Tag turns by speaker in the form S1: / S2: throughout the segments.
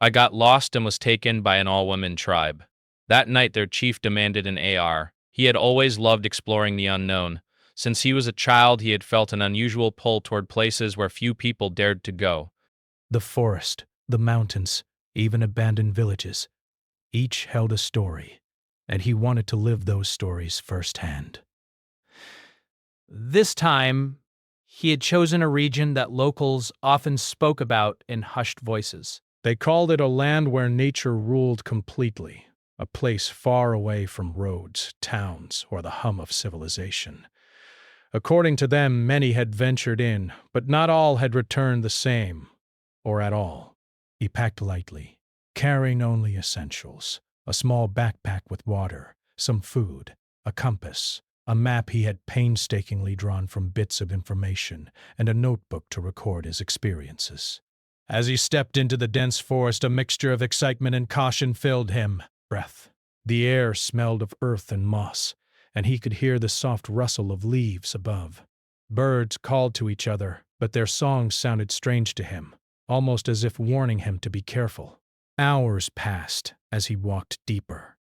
S1: I got lost and was taken by an all-women tribe. That night their chief demanded an AR. He had always loved exploring the unknown. Since he was a child, he had felt an unusual pull toward places where few people dared to go.
S2: The forest, the mountains, even abandoned villages, each held a story, and he wanted to live those stories firsthand. This time, he had chosen a region that locals often spoke about in hushed voices. They called it a land where nature ruled completely, a place far away from roads, towns, or the hum of civilization. According to them, many had ventured in, but not all had returned the same, or at all. He packed lightly, carrying only essentials, a small backpack with water, some food, a compass, a map he had painstakingly drawn from bits of information, and a notebook to record his experiences. As he stepped into the dense forest, a mixture of excitement and caution filled him. Breath. The air smelled of earth and moss, and he could hear the soft rustle of leaves above. Birds called to each other, but their songs sounded strange to him, almost as if warning him to be careful. Hours passed as he walked deeper.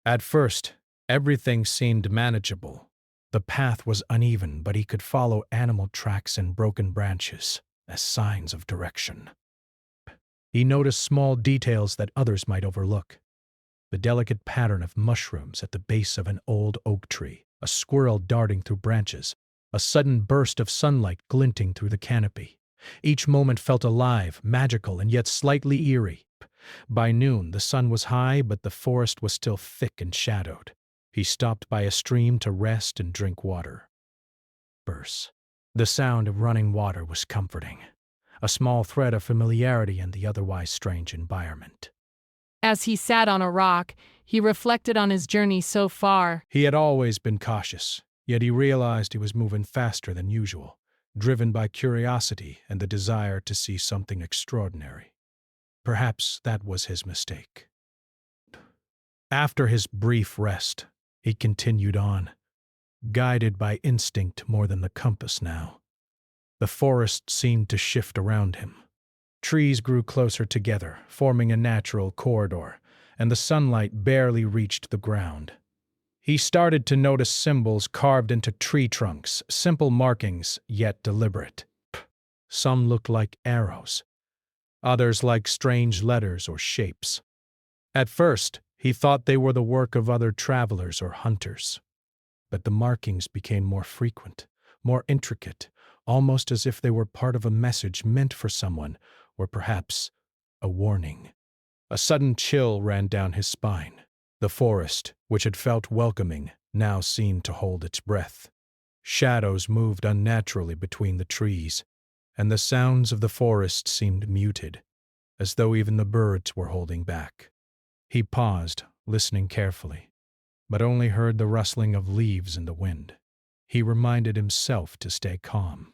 S2: At first, everything seemed manageable. The path was uneven, but he could follow animal tracks and broken branches as signs of direction. He noticed small details that others might overlook. The delicate pattern of mushrooms at the base of an old oak tree, a squirrel darting through branches, a sudden burst of sunlight glinting through the canopy. Each moment felt alive, magical, and yet slightly eerie. By noon, the sun was high, but the forest was still thick and shadowed. He stopped by a stream to rest and drink water. Bursts. The sound of running water was comforting, a small thread of familiarity in the otherwise strange environment.
S3: As he sat on a rock, he reflected on his journey so far.
S2: He had always been cautious, yet he realized he was moving faster than usual, driven by curiosity and the desire to see something extraordinary. Perhaps that was his mistake. After his brief rest, he continued on, guided by instinct more than the compass now. The forest seemed to shift around him. Trees grew closer together, forming a natural corridor, and the sunlight barely reached the ground. He started to notice symbols carved into tree trunks, simple markings, yet deliberate. Some looked like arrows, others like strange letters or shapes. At first, he thought they were the work of other travelers or hunters. But the markings became more frequent, more intricate, almost as if they were part of a message meant for someone, or perhaps a warning. A sudden chill ran down his spine. The forest, which had felt welcoming, now seemed to hold its breath. Shadows moved unnaturally between the trees, and the sounds of the forest seemed muted, as though even the birds were holding back. He paused, listening carefully, but only heard the rustling of leaves in the wind. He reminded himself to stay calm.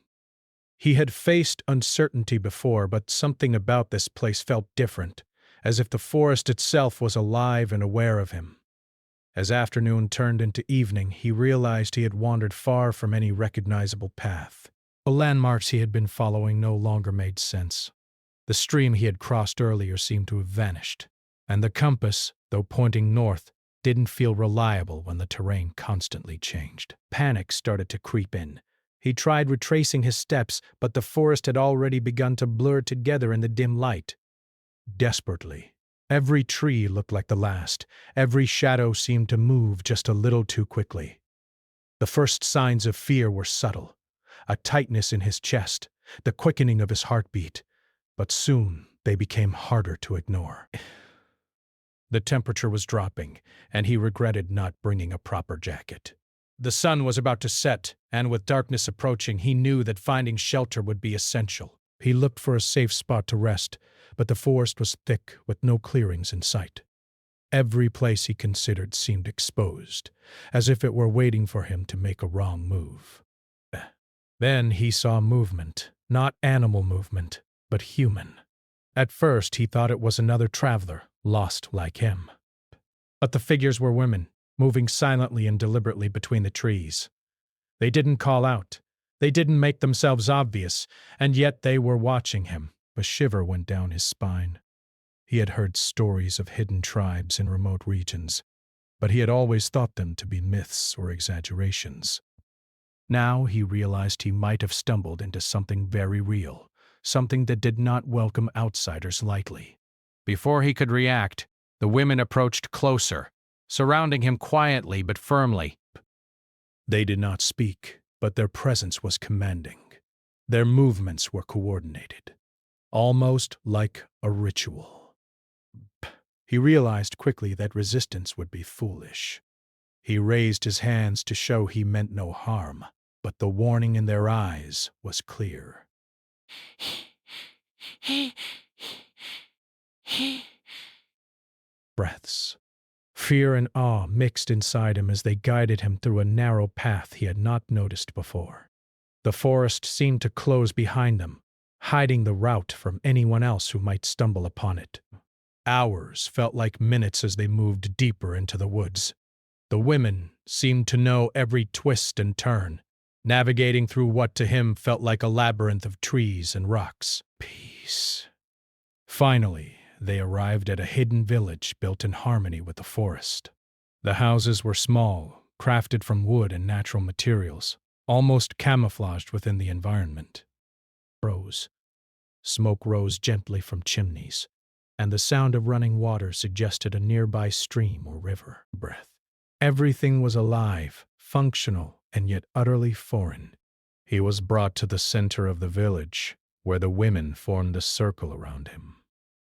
S2: He had faced uncertainty before, but something about this place felt different, as if the forest itself was alive and aware of him. As afternoon turned into evening, he realized he had wandered far from any recognizable path. The landmarks he had been following no longer made sense. The stream he had crossed earlier seemed to have vanished, and the compass, though pointing north, didn't feel reliable when the terrain constantly changed. Panic started to creep in. He tried retracing his steps, but the forest had already begun to blur together in the dim light. Desperately, every tree looked like the last. Every shadow seemed to move just a little too quickly. The first signs of fear were subtle, a tightness in his chest, the quickening of his heartbeat, but soon they became harder to ignore. The temperature was dropping, and he regretted not bringing a proper jacket. The sun was about to set, and with darkness approaching, he knew that finding shelter would be essential. He looked for a safe spot to rest, but the forest was thick with no clearings in sight. Every place he considered seemed exposed, as if it were waiting for him to make a wrong move. Then he saw movement, not animal movement, but human. At first he thought it was another traveler, lost like him. But the figures were women, moving silently and deliberately between the trees. They didn't call out. They didn't make themselves obvious, and yet they were watching him. A shiver went down his spine. He had heard stories of hidden tribes in remote regions, but he had always thought them to be myths or exaggerations. Now he realized he might have stumbled into something very real, something that did not welcome outsiders lightly. Before he could react, the women approached closer, surrounding him quietly but firmly. They did not speak, but their presence was commanding. Their movements were coordinated, almost like a ritual. He realized quickly that resistance would be foolish. He raised his hands to show he meant no harm, but the warning in their eyes was clear. Breaths. Fear and awe mixed inside him as they guided him through a narrow path he had not noticed before. The forest seemed to close behind them, hiding the route from anyone else who might stumble upon it. Hours felt like minutes as they moved deeper into the woods. The women seemed to know every twist and turn, navigating through what to him felt like a labyrinth of trees and rocks. Peace. Finally, they arrived at a hidden village built in harmony with the forest. The houses were small, crafted from wood and natural materials, almost camouflaged within the environment. Smoke rose gently from chimneys, and the sound of running water suggested a nearby stream or river. Everything was alive, functional, and yet utterly foreign. He was brought to the center of the village, where the women formed a circle around him.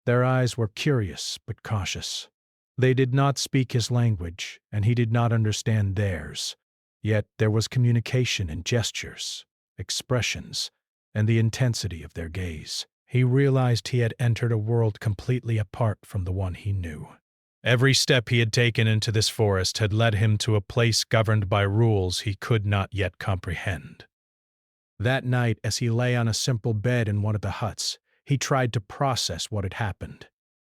S2: Their eyes were curious but cautious. They did not speak his language, and he did not understand theirs. Yet there was communication in gestures, expressions, and the intensity of their gaze. He realized he had entered a world completely apart from the one he knew. Every step he had taken into this forest had led him to a place governed by rules he could not yet comprehend. That night, as he lay on a simple bed in one of the huts, he tried to process what had happened.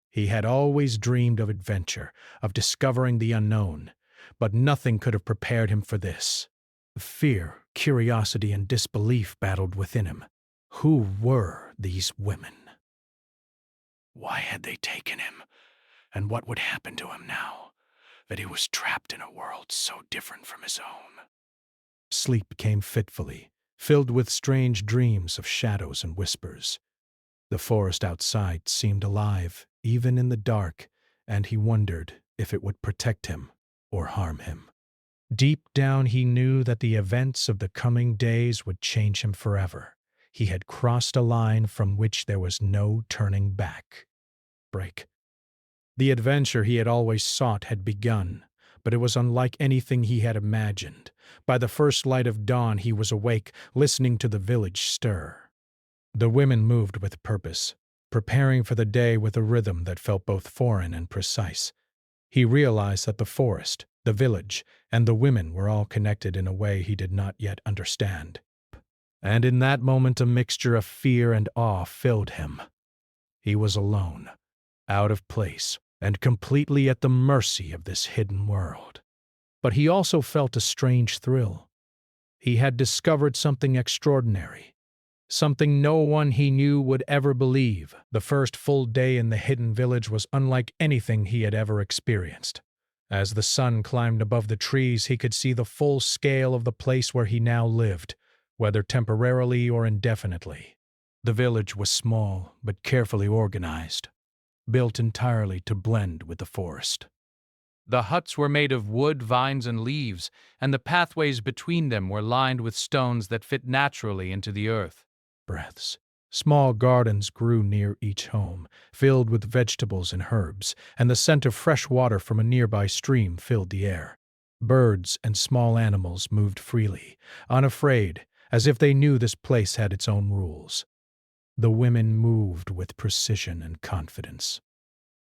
S2: He had always dreamed of adventure, of discovering the unknown, but nothing could have prepared him for this. Fear, curiosity, and disbelief battled within him. Who were these women? Why had they taken him? And what would happen to him now, that he was trapped in a world so different from his own? Sleep came fitfully, filled with strange dreams of shadows and whispers. The forest outside seemed alive, even in the dark, and he wondered if it would protect him or harm him. Deep down he knew that the events of the coming days would change him forever. He had crossed a line from which there was no turning back. The adventure he had always sought had begun, but it was unlike anything he had imagined. By the first light of dawn he was awake, listening to the village stir. The women moved with purpose, preparing for the day with a rhythm that felt both foreign and precise. He realized that the forest, the village, and the women were all connected in a way he did not yet understand. And in that moment a mixture of fear and awe filled him. He was alone, out of place, and completely at the mercy of this hidden world. But he also felt a strange thrill. He had discovered something extraordinary, something no one he knew would ever believe. The first full day in the hidden village was unlike anything he had ever experienced. As the sun climbed above the trees, he could see the full scale of the place where he now lived, whether temporarily or indefinitely. The village was small but carefully organized, built entirely to blend with the forest. The huts were made of wood, vines, and leaves, and the pathways between them were lined with stones that fit naturally into the earth. Small gardens grew near each home, filled with vegetables and herbs, and the scent of fresh water from a nearby stream filled the air. Birds and small animals moved freely, unafraid, as if they knew this place had its own rules. The women moved with precision and confidence.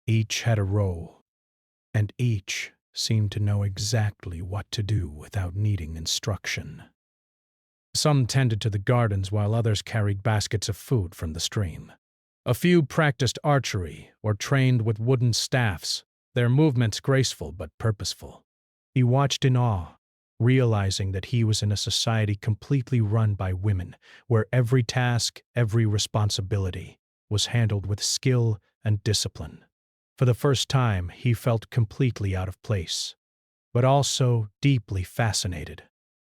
S2: Each had a role, and each seemed to know exactly what to do without needing instruction. Some tended to the gardens while others carried baskets of food from the stream. A few practiced archery or trained with wooden staffs, their movements graceful but purposeful. He watched in awe, realizing that he was in a society completely run by women, where every task, every responsibility was handled with skill and discipline. For the first time, he felt completely out of place, but also deeply fascinated.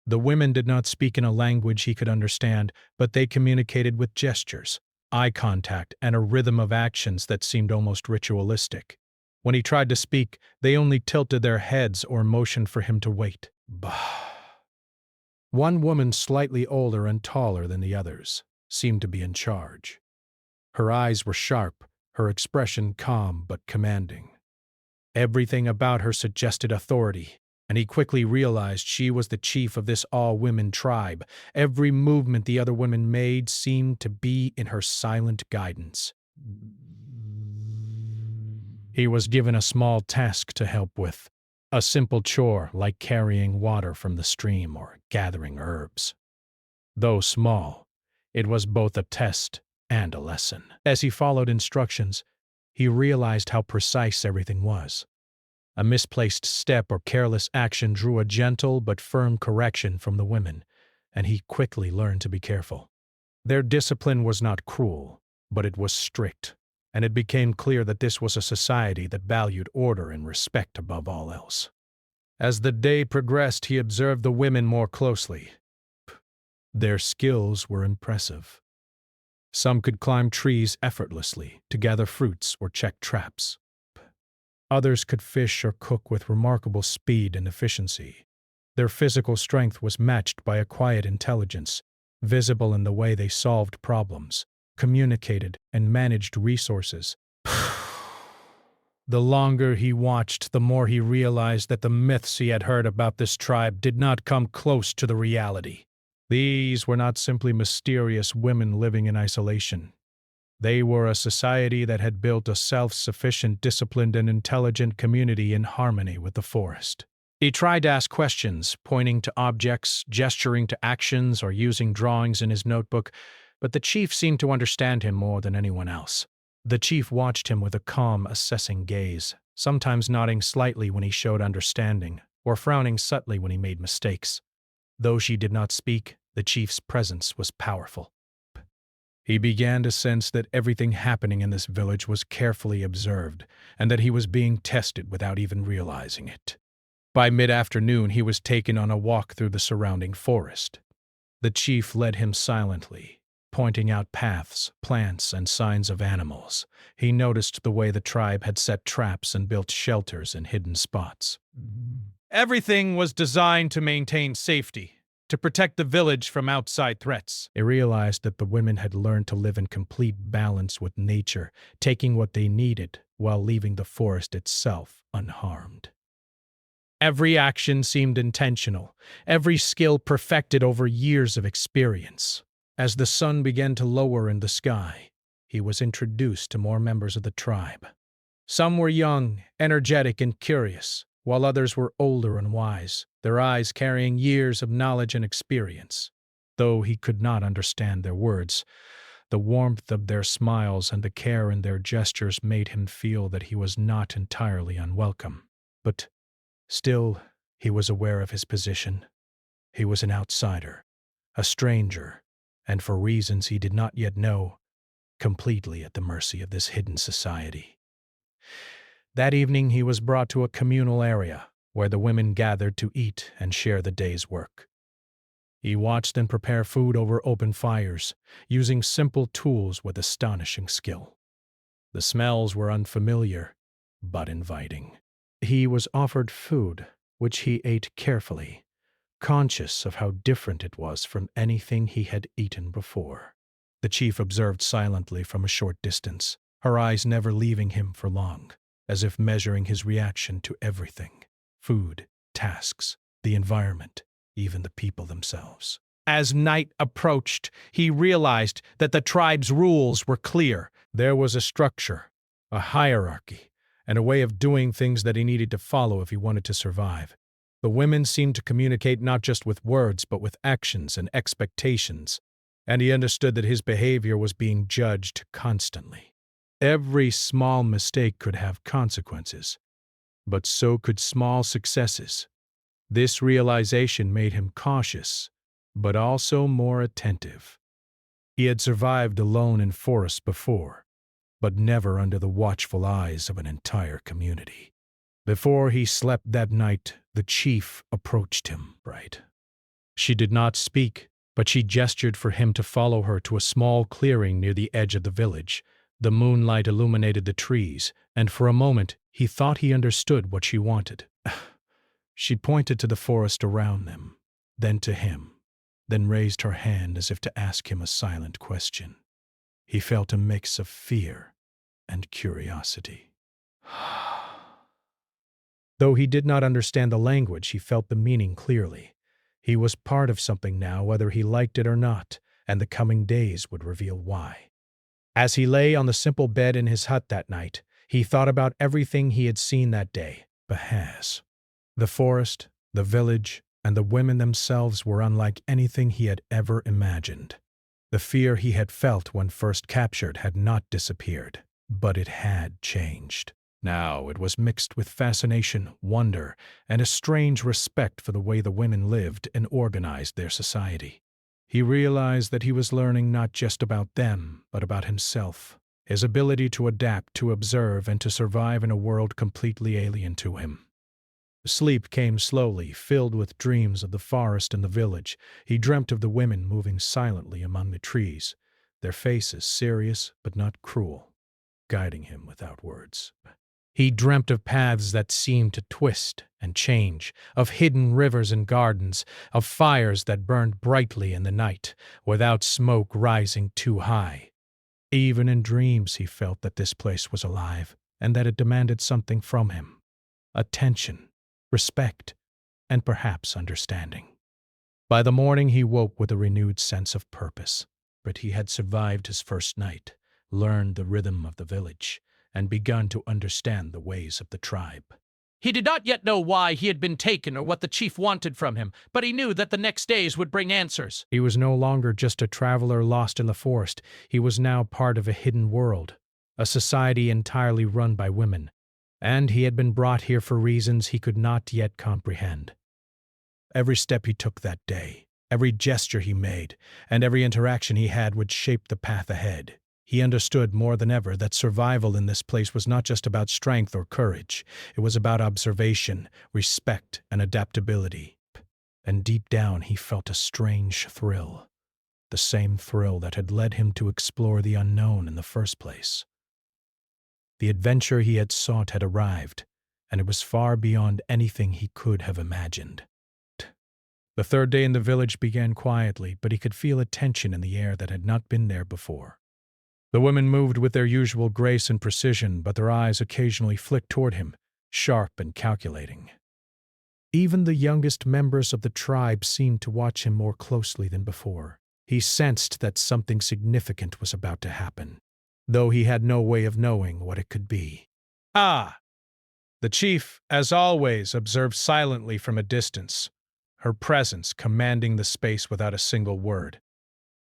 S2: The women did not speak in a language he could understand, but they communicated with gestures, eye contact, and a rhythm of actions that seemed almost ritualistic. When he tried to speak, they only tilted their heads or motioned for him to wait. Bah. One woman, slightly older and taller than the others, seemed to be in charge. Her eyes were sharp, her expression calm but commanding. Everything about her suggested authority, and he quickly realized she was the chief of this all-women tribe. Every movement the other women made seemed to be in her silent guidance. He was given a small task to help with, a simple chore like carrying water from the stream or gathering herbs. Though small, it was both a test and a lesson. As he followed instructions, he realized how precise everything was. A misplaced step or careless action drew a gentle but firm correction from the women, and he quickly learned to be careful. Their discipline was not cruel, but it was strict, and it became clear that this was a society that valued order and respect above all else. As the day progressed, he observed the women more closely. Their skills were impressive. Some could climb trees effortlessly to gather fruits or check traps. Others could fish or cook with remarkable speed and efficiency. Their physical strength was matched by a quiet intelligence, visible in the way they solved problems, communicated, and managed resources. The longer he watched, the more he realized that the myths he had heard about this tribe did not come close to the reality. These were not simply mysterious women living in isolation. They were a society that had built a self-sufficient, disciplined, and intelligent community in harmony with the forest. He tried to ask questions, pointing to objects, gesturing to actions, or using drawings in his notebook, but the chief seemed to understand him more than anyone else. The chief watched him with a calm, assessing gaze, sometimes nodding slightly when he showed understanding, or frowning subtly when he made mistakes. Though she did not speak, the chief's presence was powerful. He began to sense that everything happening in this village was carefully observed, and that he was being tested without even realizing it. By mid-afternoon, he was taken on a walk through the surrounding forest. The chief led him silently, pointing out paths, plants, and signs of animals. He noticed the way the tribe had set traps and built shelters in hidden spots. Everything was designed to maintain safety, to protect the village from outside threats. He realized that the women had learned to live in complete balance with nature, taking what they needed while leaving the forest itself unharmed. Every action seemed intentional, every skill perfected over years of experience. As the sun began to lower in the sky, he was introduced to more members of the tribe. Some were young, energetic, and curious, while others were older and wise, their eyes carrying years of knowledge and experience. Though he could not understand their words, the warmth of their smiles and the care in their gestures made him feel that he was not entirely unwelcome. But still, he was aware of his position. He was an outsider, a stranger, and for reasons he did not yet know, completely at the mercy of this hidden society. That evening he was brought to a communal area where the women gathered to eat and share the day's work. He watched them prepare food over open fires, using simple tools with astonishing skill. The smells were unfamiliar, but inviting. He was offered food, which he ate carefully, conscious of how different it was from anything he had eaten before. The chief observed silently from a short distance, her eyes never leaving him for long, as if measuring his reaction to everything: food, tasks, the environment, even the people themselves. As night approached, he realized that the tribe's rules were clear. There was a structure, a hierarchy, and a way of doing things that he needed to follow if he wanted to survive. The women seemed to communicate not just with words, but with actions and expectations, and he understood that his behavior was being judged constantly. Every small mistake could have consequences, but so could small successes. This realization made him cautious, but also more attentive. He had survived alone in forests before, but never under the watchful eyes of an entire community. Before he slept that night, the chief approached him. She did not speak, but she gestured for him to follow her to a small clearing near the edge of the village. The moonlight illuminated the trees, and for a moment he thought he understood what she wanted. She pointed to the forest around them, then to him, then raised her hand as if to ask him a silent question. He felt a mix of fear and curiosity. Though he did not understand the language, he felt the meaning clearly. He was part of something now, whether he liked it or not, and the coming days would reveal why. As he lay on the simple bed in his hut that night, he thought about everything he had seen that day. The forest, the village, and the women themselves were unlike anything he had ever imagined. The fear he had felt when first captured had not disappeared, but it had changed. Now it was mixed with fascination, wonder, and a strange respect for the way the women lived and organized their society. He realized that he was learning not just about them, but about himself, his ability to adapt, to observe, and to survive in a world completely alien to him. Sleep came slowly, filled with dreams of the forest and the village. He dreamt of the women moving silently among the trees, their faces serious but not cruel, guiding him without words. He dreamt of paths that seemed to twist and change, of hidden rivers and gardens, of fires that burned brightly in the night, without smoke rising too high. Even in dreams he felt that this place was alive, and that it demanded something from him. Attention, respect, and perhaps understanding. By the morning he woke with a renewed sense of purpose, but he had survived his first night, learned the rhythm of the village, and begun to understand the ways of the tribe.
S1: He did not yet know why he had been taken or what the chief wanted from him, but he knew that the next days would bring answers.
S2: He was no longer just a traveler lost in the forest. He was now part of a hidden world, a society entirely run by women, and he had been brought here for reasons he could not yet comprehend. Every step he took that day, every gesture he made, and every interaction he had would shape the path ahead. He understood more than ever that survival in this place was not just about strength or courage. It was about observation, respect, and adaptability. And deep down he felt a strange thrill, the same thrill that had led him to explore the unknown in the first place. The adventure he had sought had arrived, and it was far beyond anything he could have imagined. The third day in the village began quietly, but he could feel a tension in the air that had not been there before. The women moved with their usual grace and precision, but their eyes occasionally flicked toward him, sharp and calculating. Even the youngest members of the tribe seemed to watch him more closely than before. He sensed that something significant was about to happen, though he had no way of knowing what it could be.
S4: Ah! The chief, as always, observed silently from a distance, her presence commanding the space without a single word.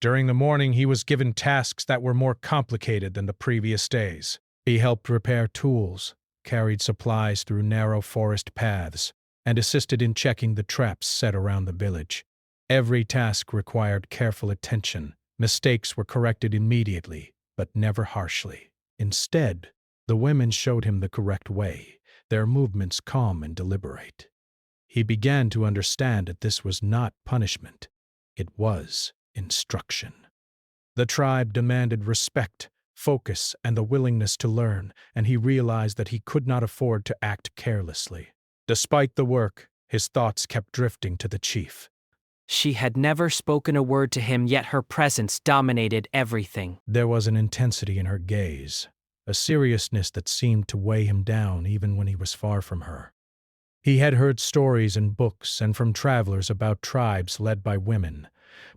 S4: During the morning, he was given tasks that were more complicated than the previous days. He helped repair tools, carried supplies through narrow forest paths, and assisted in checking the traps set around the village. Every task required careful attention. Mistakes were corrected immediately, but never harshly. Instead, the women showed him the correct way, their movements calm and deliberate. He began to understand that this was not punishment. It was instruction. The tribe demanded respect, focus, and the willingness to learn, and he realized that he could not afford to act carelessly. Despite the work, his thoughts kept drifting to the chief.
S5: She had never spoken a word to him, yet her presence dominated everything.
S2: There was an intensity in her gaze, a seriousness that seemed to weigh him down even when he was far from her. He had heard stories in books and from travelers about tribes led by women,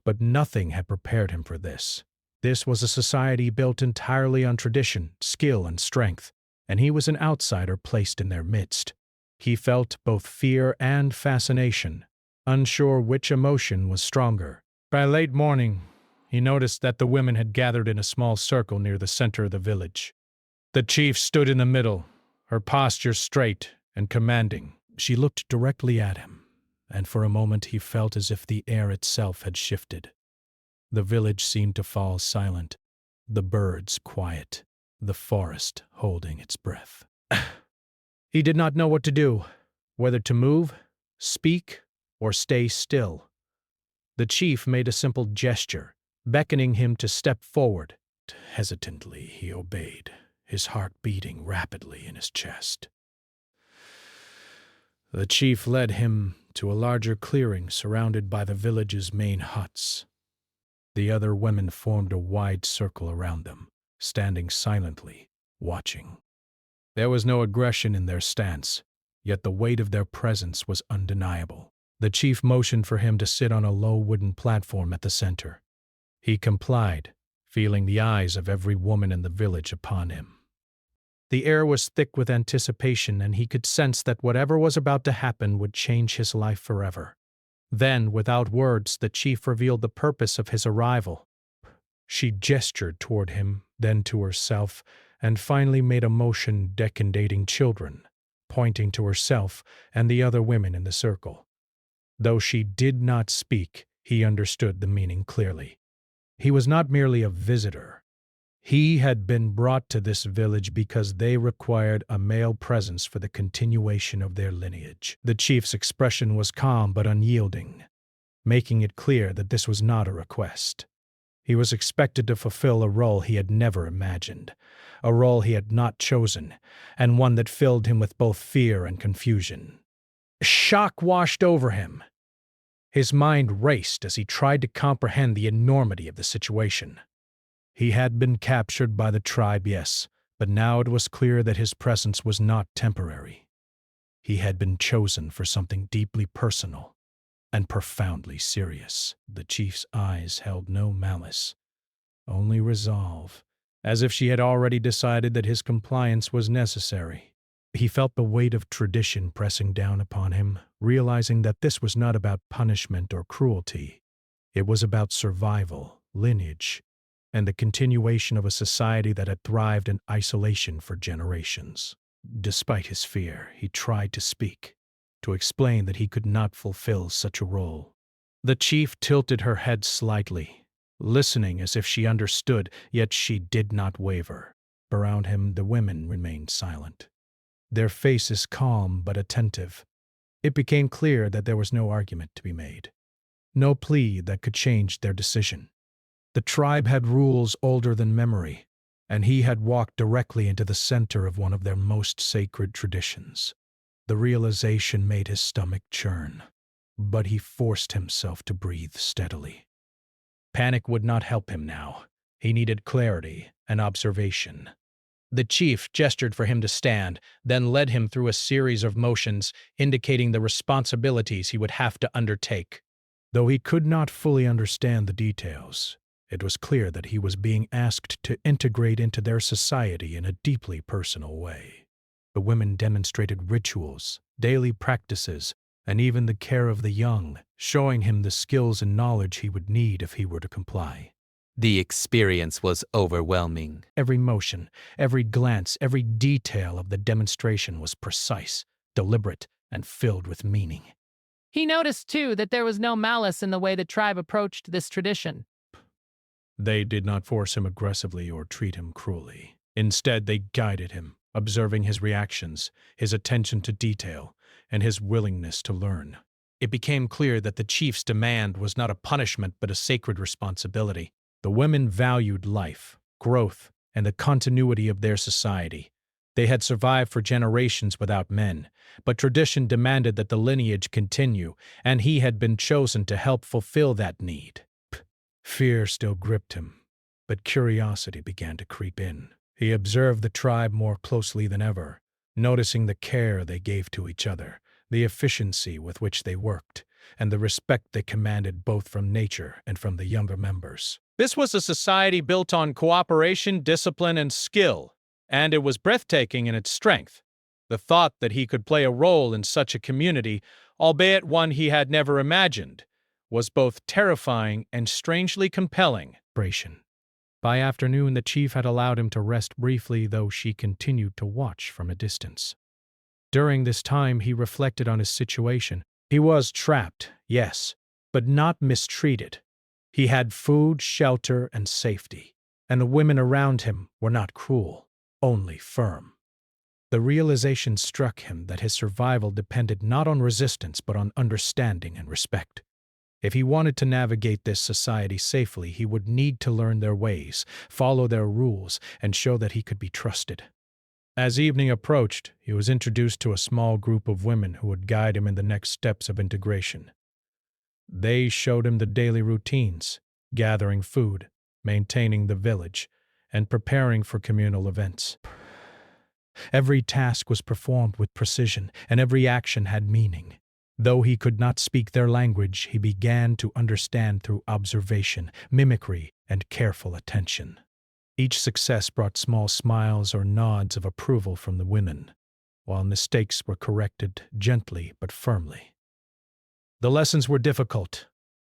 S2: but nothing had prepared him for this. This was a society built entirely on tradition, skill, and strength, and he was an outsider placed in their midst. He felt both fear and fascination, unsure which emotion was stronger.
S4: By late morning, he noticed that the women had gathered in a small circle near the center of the village. The chief stood in the middle, her posture straight and commanding.
S2: She looked directly at him, and for a moment he felt as if the air itself had shifted. The village seemed to fall silent, the birds quiet, the forest holding its breath. He did not know what to do, whether to move, speak, or stay still. The chief made a simple gesture, beckoning him to step forward. Hesitantly, he obeyed, his heart beating rapidly in his chest. The chief led him to a larger clearing surrounded by the village's main huts. The other women formed a wide circle around them, standing silently, watching. There was no aggression in their stance, yet the weight of their presence was undeniable. The chief motioned for him to sit on a low wooden platform at the center. He complied, feeling the eyes of every woman in the village upon him. The air was thick with anticipation, and he could sense that whatever was about to happen would change his life forever. Then, without words, the chief revealed the purpose of his arrival. She gestured toward him, then to herself, and finally made a motion decantating children, pointing to herself and the other women in the circle. Though she did not speak, he understood the meaning clearly. He was not merely a visitor. He had been brought to this village because they required a male presence for the continuation of their lineage. The chief's expression was calm but unyielding, making it clear that this was not a request. He was expected to fulfill a role he had never imagined, a role he had not chosen, and one that filled him with both fear and confusion. Shock washed over him. His mind raced as he tried to comprehend the enormity of the situation. He had been captured by the tribe, yes, but now it was clear that his presence was not temporary. He had been chosen for something deeply personal and profoundly serious. The chief's eyes held no malice, only resolve, as if she had already decided that his compliance was necessary. He felt the weight of tradition pressing down upon him, realizing that this was not about punishment or cruelty. It was about survival, lineage, and the continuation of a society that had thrived in isolation for generations. Despite his fear, he tried to speak, to explain that he could not fulfill such a role. The chief tilted her head slightly, listening as if she understood, yet she did not waver. Around him, the women remained silent, their faces calm but attentive. It became clear that there was no argument to be made, no plea that could change their decision. The tribe had rules older than memory, and he had walked directly into the center of one of their most sacred traditions. The realization made his stomach churn, but he forced himself to breathe steadily. Panic would not help him now. He needed clarity and observation. The chief gestured for him to stand, then led him through a series of motions indicating the responsibilities he would have to undertake. Though he could not fully understand the details, it was clear that he was being asked to integrate into their society in a deeply personal way. The women demonstrated rituals, daily practices, and even the care of the young, showing him the skills and knowledge he would need if he were to comply.
S6: The experience was overwhelming.
S2: Every motion, every glance, every detail of the demonstration was precise, deliberate, and filled with meaning.
S3: He noticed, too, that there was no malice in the way the tribe approached this tradition.
S2: They did not force him aggressively or treat him cruelly. Instead, they guided him, observing his reactions, his attention to detail, and his willingness to learn. It became clear that the chief's demand was not a punishment but a sacred responsibility. The women valued life, growth, and the continuity of their society. They had survived for generations without men, but tradition demanded that the lineage continue, and he had been chosen to help fulfill that need. Fear still gripped him, but curiosity began to creep in. He observed the tribe more closely than ever, noticing the care they gave to each other, the efficiency with which they worked, and the respect they commanded both from nature and from the younger members. This was a society built on cooperation, discipline, and skill, and it was breathtaking in its strength. The thought that he could play a role in such a community, albeit one he had never imagined, was both terrifying and strangely compelling. By afternoon, the chief had allowed him to rest briefly, though she continued to watch from a distance. During this time, he reflected on his situation. He was trapped, yes, but not mistreated. He had food, shelter, and safety, and the women around him were not cruel. only firm. The realization struck him that his survival depended not on resistance but on understanding and respect. If he wanted to navigate this society safely, he would need to learn their ways, follow their rules, and show that he could be trusted. As evening approached, he was introduced to a small group of women who would guide him in the next steps of integration. They showed him the daily routines, gathering food, maintaining the village, and preparing for communal events. Every task was performed with precision, and every action had meaning. Though he could not speak their language, he began to understand through observation, mimicry, and careful attention. Each success brought small smiles or nods of approval from the women, while mistakes were corrected gently but firmly. The lessons were difficult,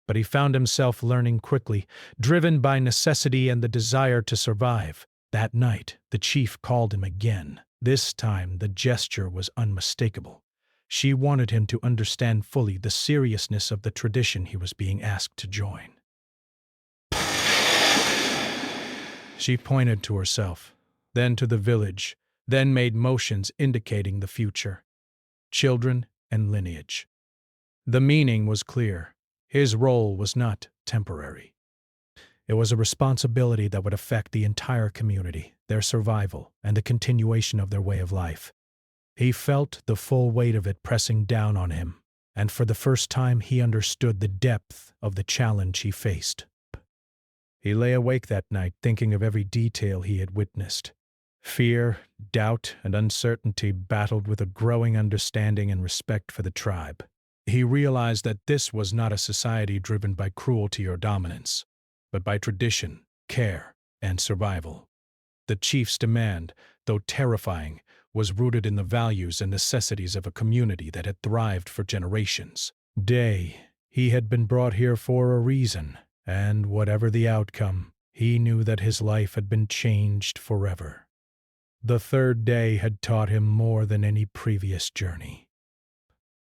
S2: but he found himself learning quickly, driven by necessity and the desire to survive. That night, the chief called him again. This time, the gesture was unmistakable. She wanted him to understand fully the seriousness of the tradition he was being asked to join. She pointed to herself, then to the village, then made motions indicating the future, children and lineage. The meaning was clear. His role was not temporary. It was a responsibility that would affect the entire community, their survival, and the continuation of their way of life. He felt the full weight of it pressing down on him, and for the first time he understood the depth of the challenge he faced. He lay awake that night thinking of every detail he had witnessed. Fear, doubt, and uncertainty battled with a growing understanding and respect for the tribe. He realized that this was not a society driven by cruelty or dominance, but by tradition, care, and survival. The chief's demand, though terrifying, was rooted in the values and necessities of a community that had thrived for generations. He had been brought here for a reason, and whatever the outcome, he knew that his life had been changed forever. The third day had taught him more than any previous journey.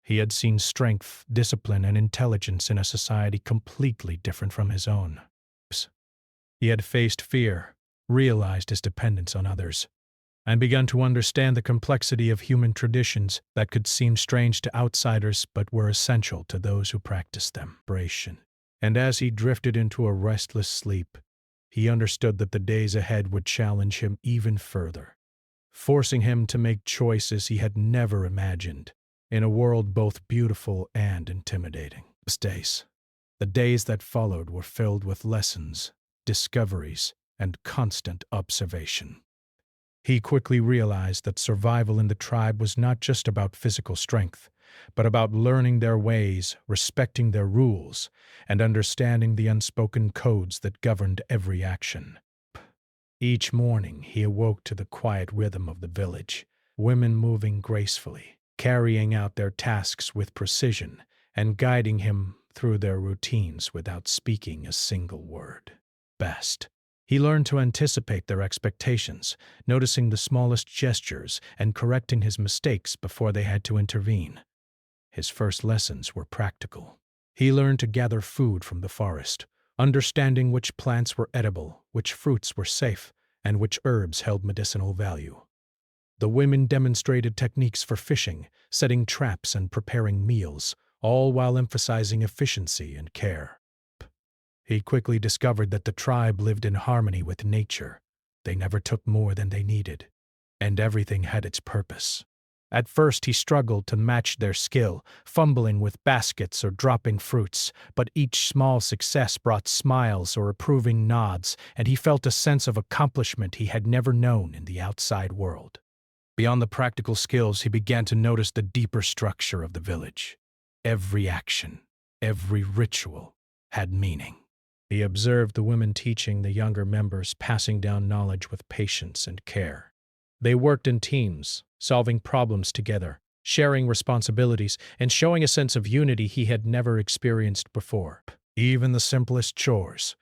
S2: He had seen strength, discipline, and intelligence in a society completely different from his own. He had faced fear, realized his dependence on others, and begun to understand the complexity of human traditions that could seem strange to outsiders but were essential to those who practiced them. And as he drifted into a restless sleep, he understood that the days ahead would challenge him even further, forcing him to make choices he had never imagined, in a world both beautiful and intimidating. The days that followed were filled with lessons, discoveries, and constant observation. He quickly realized that survival in the tribe was not just about physical strength, but about learning their ways, respecting their rules, and understanding the unspoken codes that governed every action. Each morning he awoke to the quiet rhythm of the village, women moving gracefully, carrying out their tasks with precision, and guiding him through their routines without speaking a single word. He learned to anticipate their expectations, noticing the smallest gestures and correcting his mistakes before they had to intervene. His first lessons were practical. He learned to gather food from the forest, understanding which plants were edible, which fruits were safe, and which herbs held medicinal value. The women demonstrated techniques for fishing, setting traps, and preparing meals, all while emphasizing efficiency and care. He quickly discovered that the tribe lived in harmony with nature. They never took more than they needed, and everything had its purpose. At first he struggled to match their skill, fumbling with baskets or dropping fruits, but each small success brought smiles or approving nods, and he felt a sense of accomplishment he had never known in the outside world. Beyond the practical skills, he began to notice the deeper structure of the village. Every action, every ritual had meaning. He observed the women teaching the younger members, passing down knowledge with patience and care. They worked in teams, solving problems together, sharing responsibilities, and showing a sense of unity he had never experienced before. Even the simplest chores,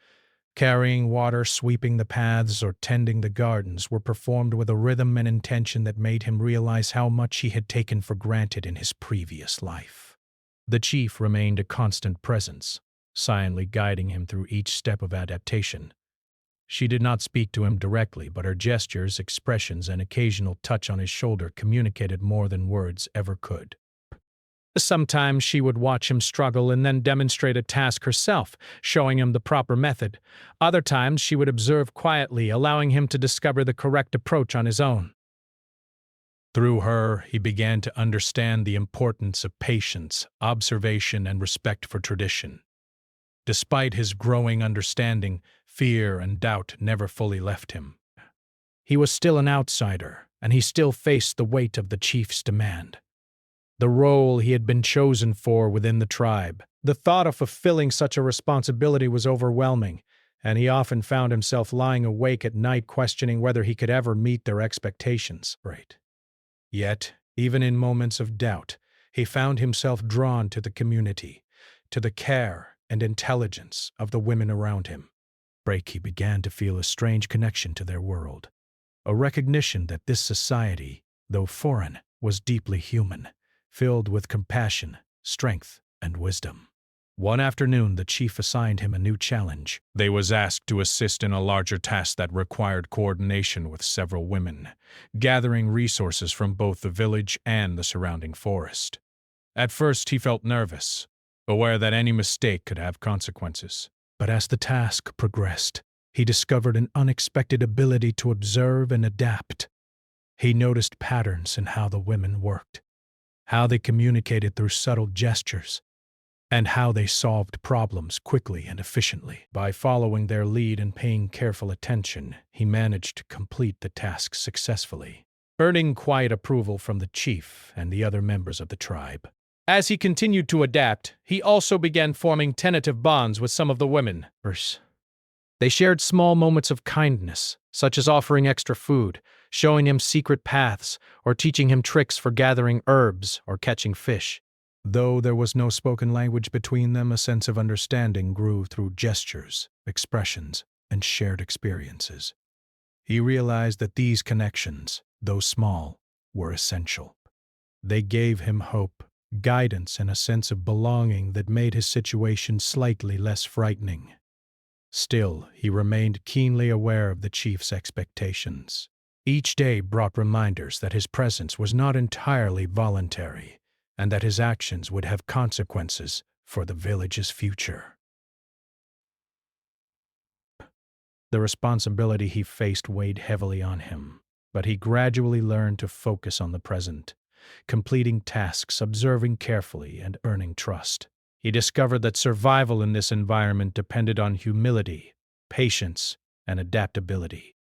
S2: carrying water, sweeping the paths, or tending the gardens, were performed with a rhythm and intention that made him realize how much he had taken for granted in his previous life. The chief remained a constant presence, silently guiding him through each step of adaptation. She did not speak to him directly, but her gestures, expressions, and occasional touch on his shoulder communicated more than words ever could. Sometimes she would watch him struggle and then demonstrate a task herself, showing him the proper method. Other times she would observe quietly, allowing him to discover the correct approach on his own. Through her, he began to understand the importance of patience, observation, and respect for tradition. Despite his growing understanding, fear and doubt never fully left him. He was still an outsider, and he still faced the weight of the chief's demand. The role he had been chosen for within the tribe. The thought of fulfilling such a responsibility was overwhelming, and he often found himself lying awake at night questioning whether he could ever meet their expectations. Yet, even in moments of doubt, he found himself drawn to the community, to the care and intelligence of the women around him. He began to feel a strange connection to their world, a recognition that this society, though foreign, was deeply human, filled with compassion, strength, and wisdom. One afternoon, the chief assigned him a new challenge. They was asked to assist in a larger task that required coordination with several women, gathering resources from both the village and the surrounding forest. At first, he felt nervous, aware that any mistake could have consequences. But as the task progressed, he discovered an unexpected ability to observe and adapt. He noticed patterns in how the women worked, how they communicated through subtle gestures, and how they solved problems quickly and efficiently. By following their lead and paying careful attention, he managed to complete the task successfully, earning quiet approval from the chief and the other members of the tribe. As he continued to adapt, he also began forming tentative bonds with some of the women. They shared small moments of kindness, such as offering extra food, showing him secret paths, or teaching him tricks for gathering herbs or catching fish. Though there was no spoken language between them, a sense of understanding grew through gestures, expressions, and shared experiences. He realized that these connections, though small, were essential. They gave him hope, guidance, and a sense of belonging that made his situation slightly less frightening. Still, he remained keenly aware of the chief's expectations. Each day brought reminders that his presence was not entirely voluntary, and that his actions would have consequences for the village's future. The responsibility he faced weighed heavily on him, but he gradually learned to focus on the present, completing tasks, observing carefully, and earning trust. He discovered that survival in this environment depended on humility, patience, and adaptability.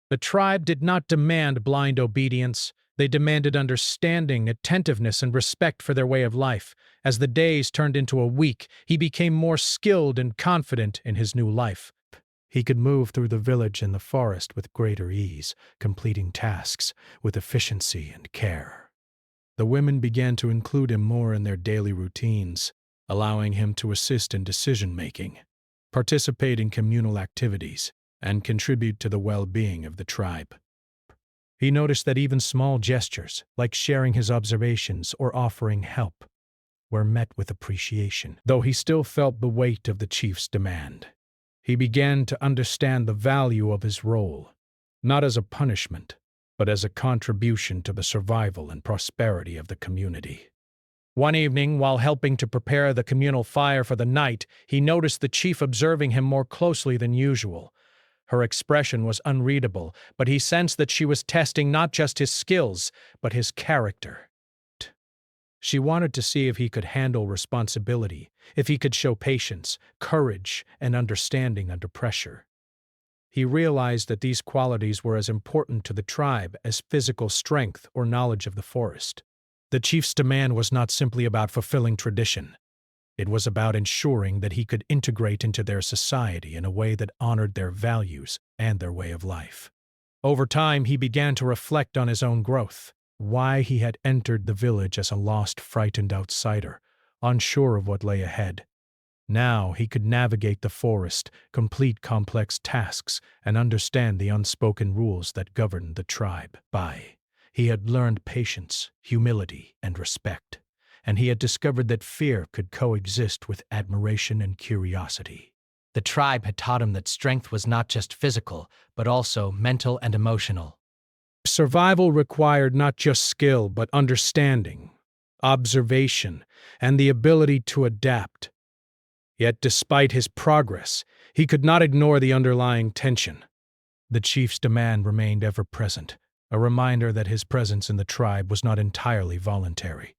S2: The tribe did not demand blind obedience. They demanded understanding, attentiveness, and respect for their way of life. As the days turned into a week, he became more skilled and confident in his new life. He could move through the village and the forest with greater ease, completing tasks with efficiency and care. The women began to include him more in their daily routines, allowing him to assist in decision-making, participate in communal activities, and contribute to the well-being of the tribe. He noticed that even small gestures, like sharing his observations or offering help, were met with appreciation. Though he still felt the weight of the chief's demand, he began to understand the value of his role, not as a punishment, but as a contribution to the survival and prosperity of the community. One evening, while helping to prepare the communal fire for the night, he noticed the chief observing him more closely than usual. Her expression was unreadable, but he sensed that she was testing not just his skills, but his character. She wanted to see if he could handle responsibility, if he could show patience, courage, and understanding under pressure. He realized that these qualities were as important to the tribe as physical strength or knowledge of the forest. The chief's demand was not simply about fulfilling tradition. It was about ensuring that he could integrate into their society in a way that honored their values and their way of life. Over time, he began to reflect on his own growth, why he had entered the village as a lost, frightened outsider, unsure of what lay ahead. Now he could navigate the forest, complete complex tasks, and understand the unspoken rules that governed the tribe. He had learned patience, humility, and respect, and he had discovered that fear could coexist with admiration and curiosity.
S5: The tribe had taught him that strength was not just physical, but also mental and emotional.
S2: Survival required not just skill, but understanding, observation, and the ability to adapt. Yet despite his progress, he could not ignore the underlying tension. The chief's demand remained ever present, a reminder that his presence in the tribe was not entirely voluntary.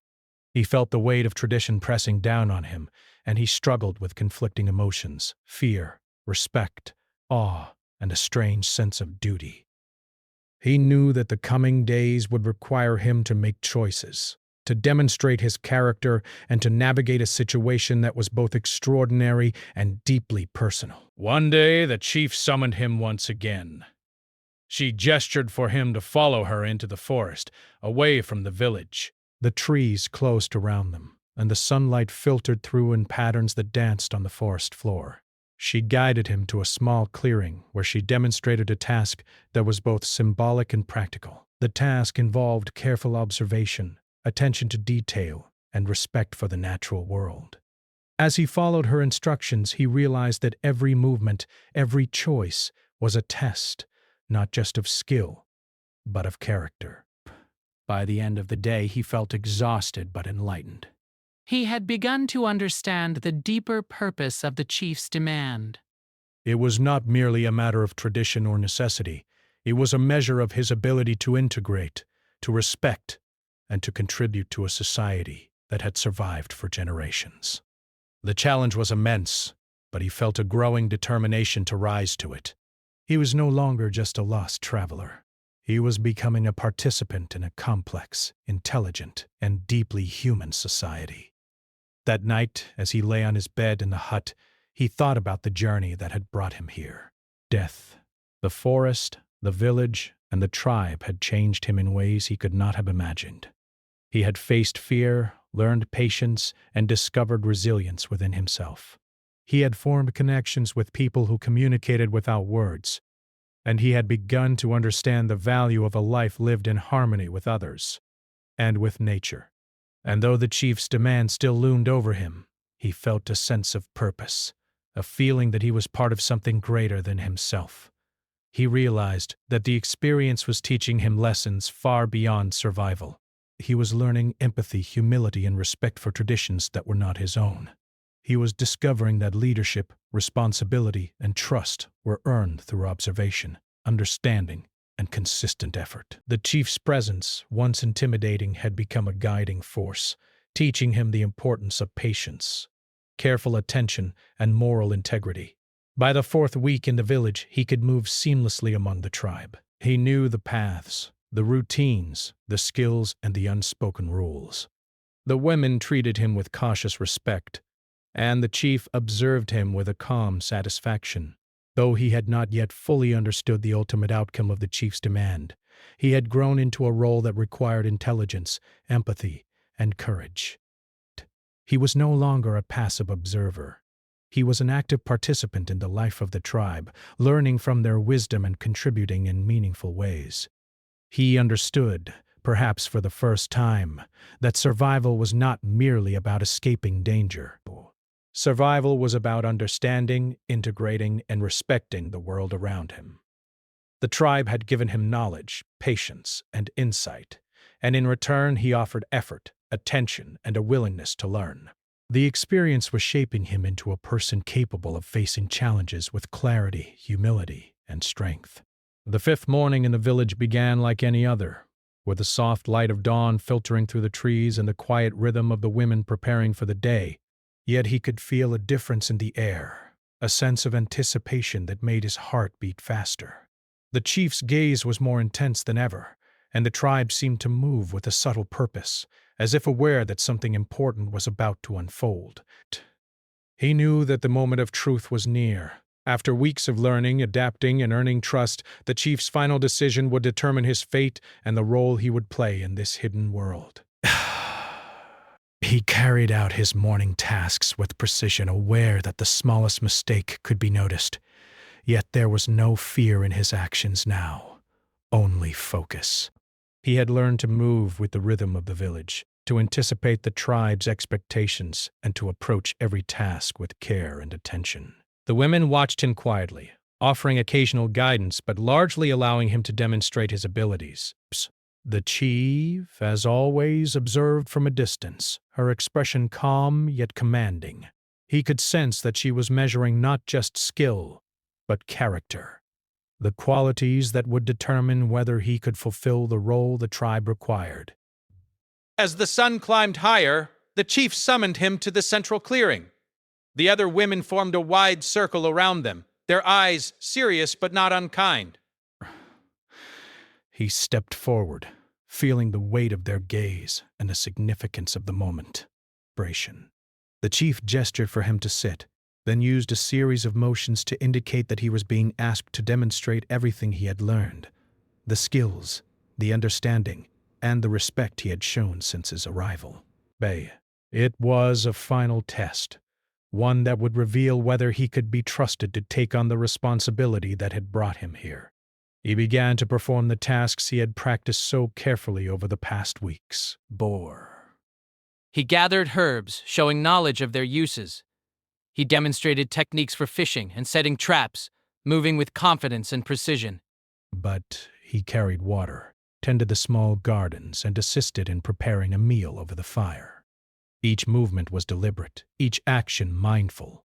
S2: He felt the weight of tradition pressing down on him, and he struggled with conflicting emotions: fear, respect, awe, and a strange sense of duty. He knew that the coming days would require him to make choices, to demonstrate his character, and to navigate a situation that was both extraordinary and deeply personal. One day, the chief summoned him once again. She gestured for him to follow her into the forest, away from the village. The trees closed around them, and the sunlight filtered through in patterns that danced on the forest floor. She guided him to a small clearing where she demonstrated a task that was both symbolic and practical. The task involved careful observation, attention to detail, and respect for the natural world. As he followed her instructions, he realized that every movement, every choice, was a test, not just of skill, but of character. By the end of the day, he felt exhausted but enlightened.
S3: He had begun to understand the deeper purpose of the chief's demand.
S2: It was not merely a matter of tradition or necessity. It was a measure of his ability to integrate, to respect, and to contribute to a society that had survived for generations. The challenge was immense, but he felt a growing determination to rise to it. He was no longer just a lost traveler. He was becoming a participant in a complex, intelligent, and deeply human society. That night, as he lay on his bed in the hut, he thought about the journey that had brought him here. Death, the forest, the village, and the tribe had changed him in ways he could not have imagined. He had faced fear, learned patience, and discovered resilience within himself. He had formed connections with people who communicated without words, and he had begun to understand the value of a life lived in harmony with others and with nature. And though the chief's demand still loomed over him, he felt a sense of purpose, a feeling that he was part of something greater than himself. He realized that the experience was teaching him lessons far beyond survival. He was learning empathy, humility, and respect for traditions that were not his own. He was discovering that leadership, responsibility, and trust were earned through observation, understanding, and consistent effort. The chief's presence, once intimidating, had become a guiding force, teaching him the importance of patience, careful attention, and moral integrity. By the 4th week in the village, he could move seamlessly among the tribe. He knew the paths, the routines, the skills, and the unspoken rules. The women treated him with cautious respect, and the chief observed him with a calm satisfaction. Though he had not yet fully understood the ultimate outcome of the chief's demand, he had grown into a role that required intelligence, empathy, and courage. He was no longer a passive observer. He was an active participant in the life of the tribe, learning from their wisdom and contributing in meaningful ways. He understood, perhaps for the first time, that survival was not merely about escaping danger. Survival was about understanding, integrating, and respecting the world around him. The tribe had given him knowledge, patience, and insight, and in return he offered effort, attention, and a willingness to learn. The experience was shaping him into a person capable of facing challenges with clarity, humility, and strength. The 5th morning in the village began like any other, with the soft light of dawn filtering through the trees and the quiet rhythm of the women preparing for the day. Yet he could feel a difference in the air, a sense of anticipation that made his heart beat faster. The chief's gaze was more intense than ever, and the tribe seemed to move with a subtle purpose, as if aware that something important was about to unfold. He knew that the moment of truth was near. After weeks of learning, adapting, and earning trust, the chief's final decision would determine his fate and the role he would play in this hidden world. He carried out his morning tasks with precision, aware that the smallest mistake could be noticed. Yet there was no fear in his actions now, only focus. He had learned to move with the rhythm of the village, to anticipate the tribe's expectations, and to approach every task with care and attention.
S4: The women watched him quietly, offering occasional guidance but largely allowing him to demonstrate his abilities. The chief, as always, observed from a distance, her expression calm yet commanding. He could sense that she was measuring not just skill, but character, the qualities that would determine whether he could fulfill the role the tribe required.
S1: As the sun climbed higher, the chief summoned him to the central clearing. The other women formed a wide circle around them, their eyes serious but not unkind.
S2: He stepped forward, feeling the weight of their gaze and the significance of the moment. The chief gestured for him to sit, then used a series of motions to indicate that he was being asked to demonstrate everything he had learned, the skills, the understanding, and the respect he had shown since his arrival. It was a final test, one that would reveal whether he could be trusted to take on the responsibility that had brought him here. He began to perform the tasks he had practiced so carefully over the past weeks.
S3: He gathered herbs, showing knowledge of their uses. He demonstrated techniques for fishing and setting traps, moving with confidence and precision.
S2: But he carried water, tended the small gardens, and assisted in preparing a meal over the fire. Each movement was deliberate, each action mindful,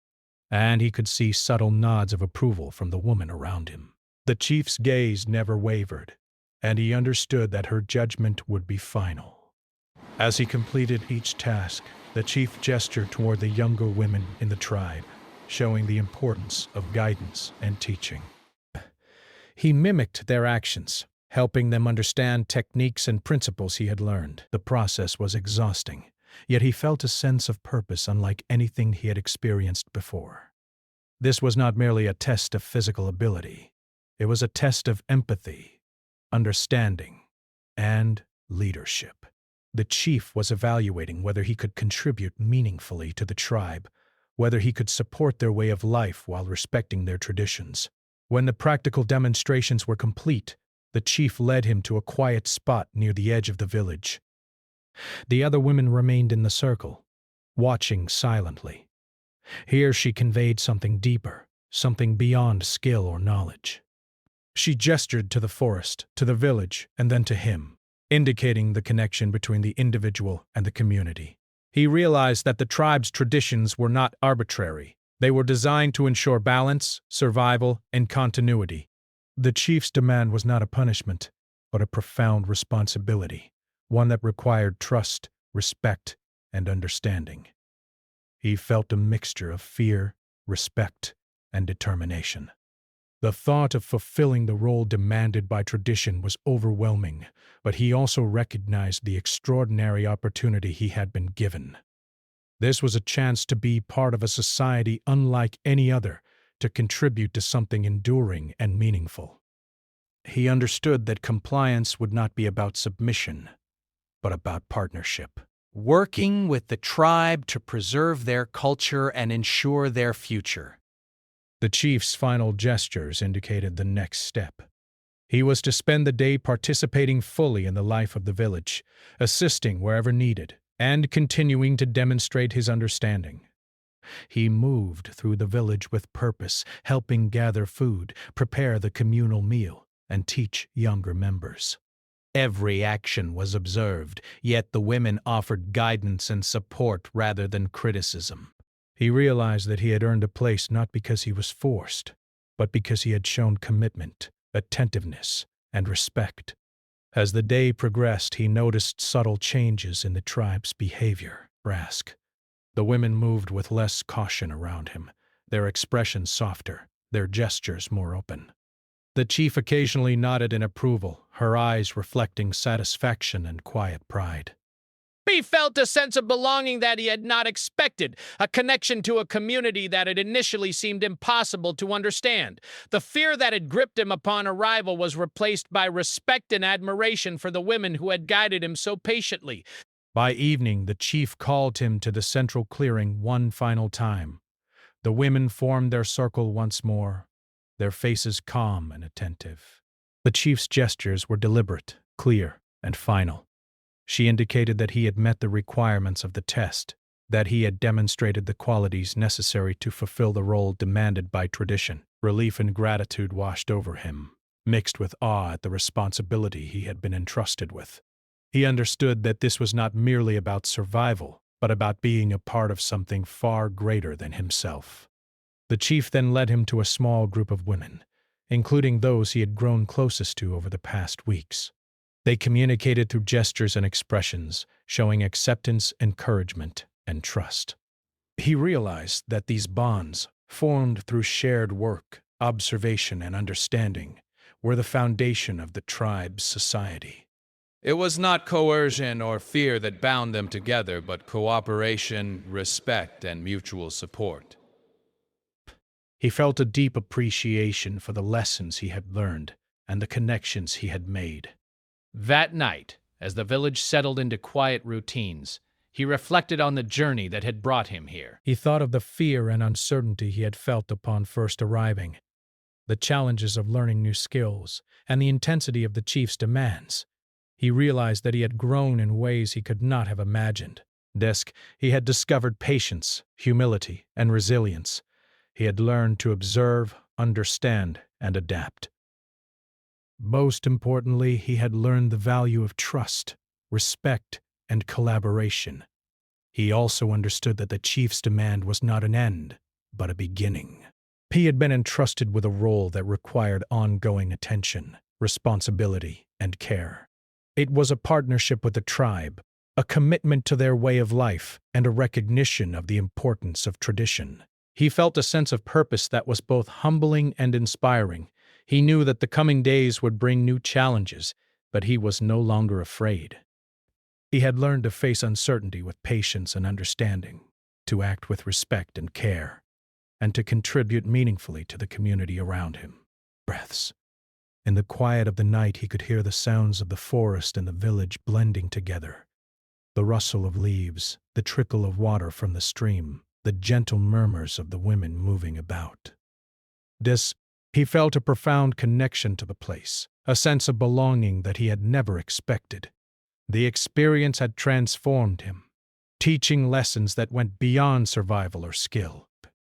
S2: and he could see subtle nods of approval from the woman around him. The chief's gaze never wavered, and he understood that her judgment would be final. As he completed each task, the chief gestured toward the younger women in the tribe, showing the importance of guidance and teaching. He mimicked their actions, helping them understand techniques and principles he had learned. The process was exhausting, yet he felt a sense of purpose unlike anything he had experienced before. This was not merely a test of physical ability. It was a test of empathy, understanding, and leadership. The chief was evaluating whether he could contribute meaningfully to the tribe, whether he could support their way of life while respecting their traditions. When the practical demonstrations were complete, the chief led him to a quiet spot near the edge of the village. The other women remained in the circle, watching silently. Here she conveyed something deeper, something beyond skill or knowledge. She gestured to the forest, to the village, and then to him, indicating the connection between the individual and the community. He realized that the tribe's traditions were not arbitrary. They were designed to ensure balance, survival, and continuity. The chief's demand was not a punishment, but a profound responsibility, one that required trust, respect, and understanding. He felt a mixture of fear, respect, and determination. The thought of fulfilling the role demanded by tradition was overwhelming, but he also recognized the extraordinary opportunity he had been given. This was a chance to be part of a society unlike any other, to contribute to something enduring and meaningful. He understood that compliance would not be about submission, but about partnership. Working with the tribe to preserve their culture and ensure their future. The chief's final gestures indicated the next step. He was to spend the day participating fully in the life of the village, assisting wherever needed, and continuing to demonstrate his understanding. He moved through the village with purpose, helping gather food, prepare the communal meal, and teach younger members. Every action was observed, yet the women offered guidance and support rather than criticism. He realized that he had earned a place not because he was forced, but because he had shown commitment, attentiveness, and respect. As the day progressed, he noticed subtle changes in the tribe's behavior. The women moved with less caution around him, their expressions softer, their gestures more open. The chief occasionally nodded in approval, her eyes reflecting satisfaction and quiet pride.
S1: He felt a sense of belonging that he had not expected, a connection to a community that had initially seemed impossible to understand. The fear that had gripped him upon arrival was replaced by respect and admiration for the women who had guided him so patiently.
S2: By evening, the chief called him to the central clearing one final time. The women formed their circle once more, their faces calm and attentive. The chief's gestures were deliberate, clear, and final. She indicated that he had met the requirements of the test, that he had demonstrated the qualities necessary to fulfill the role demanded by tradition. Relief and gratitude washed over him, mixed with awe at the responsibility he had been entrusted with. He understood that this was not merely about survival, but about being a part of something far greater than himself. The chief then led him to a small group of women, including those he had grown closest to over the past weeks. They communicated through gestures and expressions, showing acceptance, encouragement, and trust. He realized that these bonds, formed through shared work, observation, and understanding, were the foundation of the tribe's society.
S1: It was not coercion or fear that bound them together, but cooperation, respect, and mutual support.
S2: He felt a deep appreciation for the lessons he had learned and the connections he had made.
S3: That night, as the village settled into quiet routines, he reflected on the journey that had brought him here.
S2: He thought of the fear and uncertainty he had felt upon first arriving, the challenges of learning new skills, and the intensity of the chief's demands. He realized that he had grown in ways he could not have imagined. He had discovered patience, humility, and resilience. He had learned to observe, understand, and adapt. Most importantly, he had learned the value of trust, respect, and collaboration. He also understood that the chief's demand was not an end, but a beginning. He had been entrusted with a role that required ongoing attention, responsibility, and care. It was a partnership with the tribe, a commitment to their way of life, and a recognition of the importance of tradition. He felt a sense of purpose that was both humbling and inspiring. He knew that the coming days would bring new challenges, but he was no longer afraid. He had learned to face uncertainty with patience and understanding, to act with respect and care, and to contribute meaningfully to the community around him. Breaths. In the quiet of the night, he could hear the sounds of the forest and the village blending together. The rustle of leaves, the trickle of water from the stream, the gentle murmurs of the women moving about. He felt a profound connection to the place, a sense of belonging that he had never expected. The experience had transformed him, teaching lessons that went beyond survival or skill.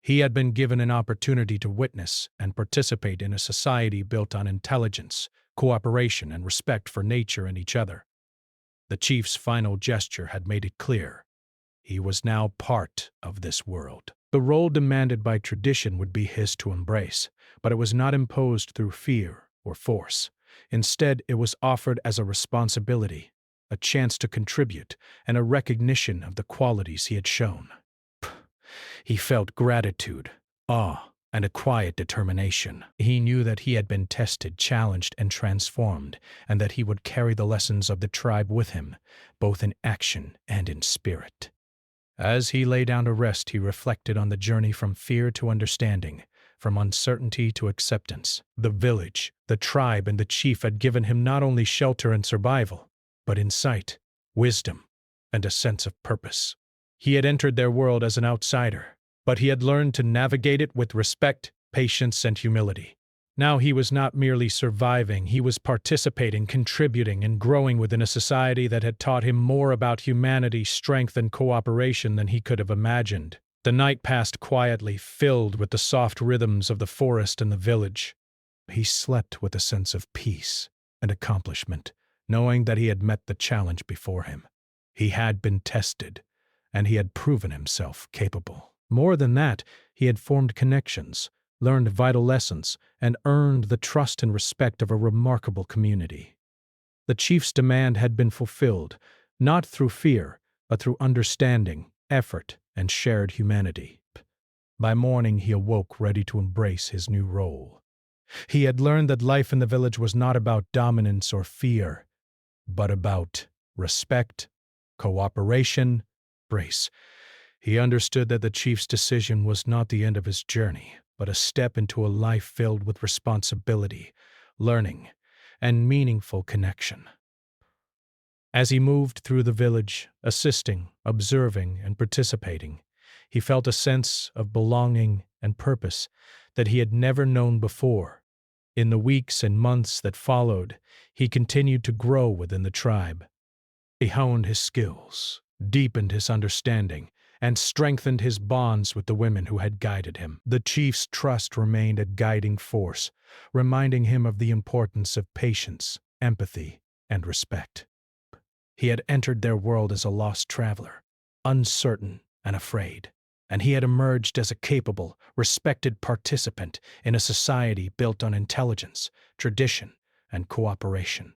S2: He had been given an opportunity to witness and participate in a society built on intelligence, cooperation, and respect for nature and each other. The chief's final gesture had made it clear. He was now part of this world. The role demanded by tradition would be his to embrace, but it was not imposed through fear or force. Instead, it was offered as a responsibility, a chance to contribute, and a recognition of the qualities he had shown. He felt gratitude, awe, and a quiet determination. He knew that he had been tested, challenged, and transformed, and that he would carry the lessons of the tribe with him, both in action and in spirit. As he lay down to rest, he reflected on the journey from fear to understanding, from uncertainty to acceptance. The village, the tribe, and the chief had given him not only shelter and survival, but insight, wisdom, and a sense of purpose. He had entered their world as an outsider, but he had learned to navigate it with respect, patience, and humility. Now he was not merely surviving, he was participating, contributing, and growing within a society that had taught him more about humanity, strength, and cooperation than he could have imagined. The night passed quietly, filled with the soft rhythms of the forest and the village. He slept with a sense of peace and accomplishment, knowing that he had met the challenge before him. He had been tested, and he had proven himself capable. More than that, he had formed connections, learned vital lessons, and earned the trust and respect of a remarkable community. The chief's demand had been fulfilled, not through fear, but through understanding, effort, and shared humanity. By morning, he awoke ready to embrace his new role. He had learned that life in the village was not about dominance or fear, but about respect, cooperation, grace. He understood that the chief's decision was not the end of his journey, but a step into a life filled with responsibility, learning, and meaningful connection. As he moved through the village, assisting, observing, and participating, he felt a sense of belonging and purpose that he had never known before. In the weeks and months that followed, he continued to grow within the tribe. He honed his skills, deepened his understanding, and strengthened his bonds with the women who had guided him. The chief's trust remained a guiding force, reminding him of the importance of patience, empathy, and respect. He had entered their world as a lost traveler, uncertain and afraid, and he had emerged as a capable, respected participant in a society built on intelligence, tradition, and cooperation.